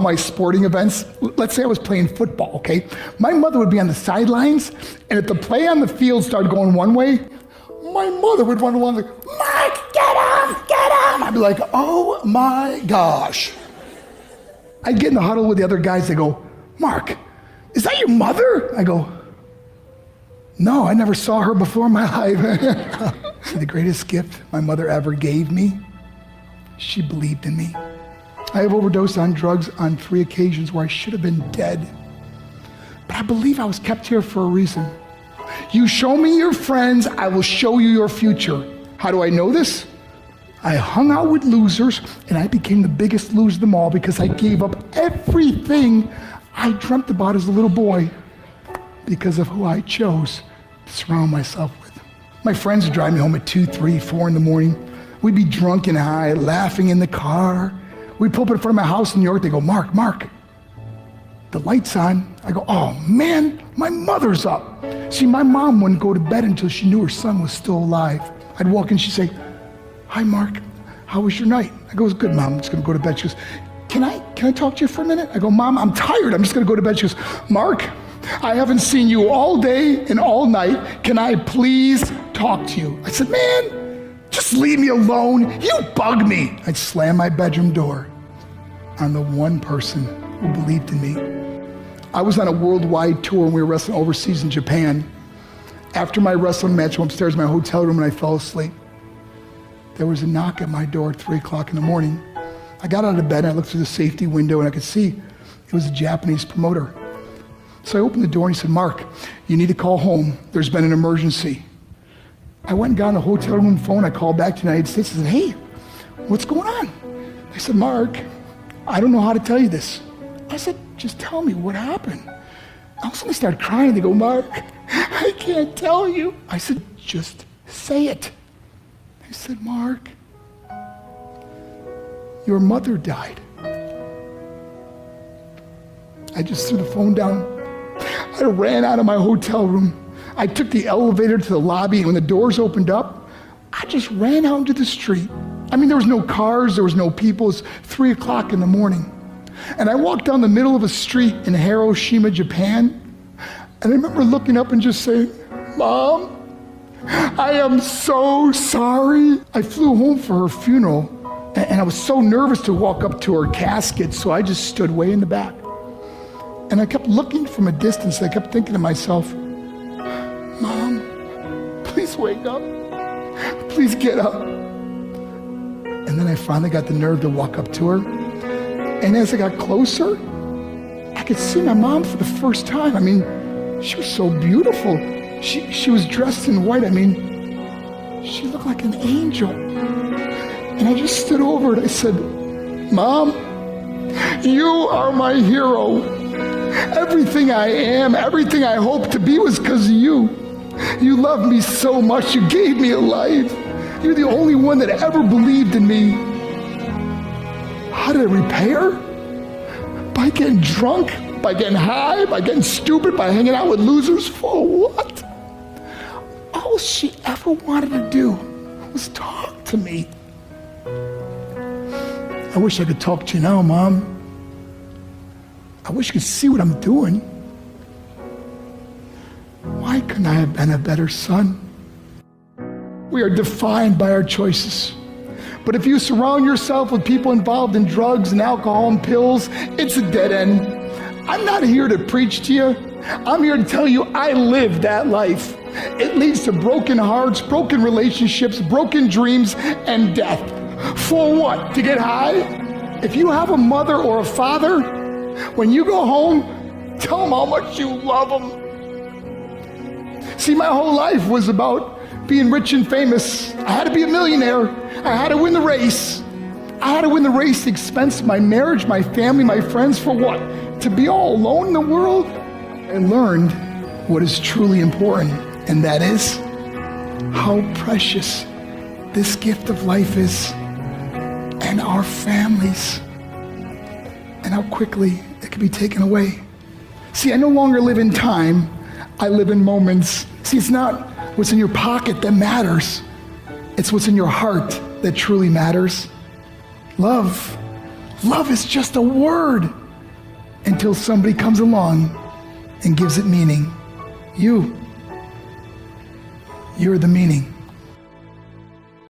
my sporting events, let's say I was playing football, okay? My mother would be on the sidelines, and if the play on the field started going one way, my mother would run along like, Mark, get him, get him! I'd be like, oh my gosh. I'd get in the huddle with the other guys, they go, Mark, is that your mother? I go, no, I never saw her before in my life. The greatest gift my mother ever gave me, she believed in me. I have overdosed on drugs on 3 occasions where I should have been dead. But I believe I was kept here for a reason. You show me your friends, I will show you your future. How do I know this? I hung out with losers, and I became the biggest loser of them all because I gave up everything I dreamt about as a little boy because of who I chose to surround myself with. My friends would drive me home at 2, 3, 4 in the morning. We'd be drunk and high, laughing in the car. We'd pull up in front of my house in New York. They go, Mark, the light's on. I go, oh man, my mother's up. See, my mom wouldn't go to bed until she knew her son was still alive. I'd walk in, she'd say, hi Mark, how was your night? I go, it was good, Mom, I'm just gonna go to bed. She goes, can I talk to you for a minute? I go, Mom, I'm tired, I'm just gonna go to bed. She goes, Mark, I haven't seen you all day and all night. Can I please talk to you? I said, man, just leave me alone. You bug me. I'd slam my bedroom door on the one person who believed in me. I was on a worldwide tour and we were wrestling overseas in Japan. After my wrestling match, I went upstairs in my hotel room and I fell asleep. There was a knock at my door at 3 o'clock in the morning. I got out of bed, I looked through the safety window and I could see it was a Japanese promoter. So I opened the door and he said, Mark, you need to call home. There's been an emergency. I went and got on the hotel room phone. I called back to the United States and said, hey, what's going on? They said, Mark, I don't know how to tell you this. I said, just tell me what happened. All of a sudden I started crying. They go, Mark, I can't tell you. I said, just say it. They said, Mark, your mother died. I just threw the phone down. I ran out of my hotel room. I took the elevator to the lobby, and when the doors opened up, I just ran out into the street. I mean, there was no cars, there was no people. It was 3 o'clock in the morning. And I walked down the middle of a street in Hiroshima, Japan, and I remember looking up and just saying, Mom, I am so sorry. I flew home for her funeral, and I was so nervous to walk up to her casket, so I just stood way in the back. And I kept looking from a distance. I kept thinking to myself, Mom, please wake up. Please get up. And then I finally got the nerve to walk up to her. And as I got closer, I could see my mom for the first time. I mean, she was so beautiful. She was dressed in white. I mean, she looked like an angel. And I just stood over and I said, Mom, you are my hero. Everything I am, everything I hope to be was because of you. You loved me so much, you gave me a life. You're the only one that ever believed in me. How did I repay her? By getting drunk, by getting high, by getting stupid, by hanging out with losers? For what? All she ever wanted to do was talk to me. I wish I could talk to you now, Mom. I wish you could see what I'm doing. Why couldn't I have been a better son? We are defined by our choices. But if you surround yourself with people involved in drugs and alcohol and pills, it's a dead end. I'm not here to preach to you. I'm here to tell you I lived that life. It leads to broken hearts, broken relationships, broken dreams, and death. For what? To get high? If you have a mother or a father, when you go home, tell them how much you love them. See, my whole life was about being rich and famous. I had to be a millionaire. I had to win the race. I had to win the race at the expense of my marriage, my family, my friends. For what? To be all alone in the world? I learned what is truly important, and that is how precious this gift of life is, and our families, and how quickly it can be taken away. See, I no longer live in time, I live in moments. See, it's not what's in your pocket that matters, it's what's in your heart that truly matters. Love is just a word. until somebody comes along and gives it meaning. You're the meaning.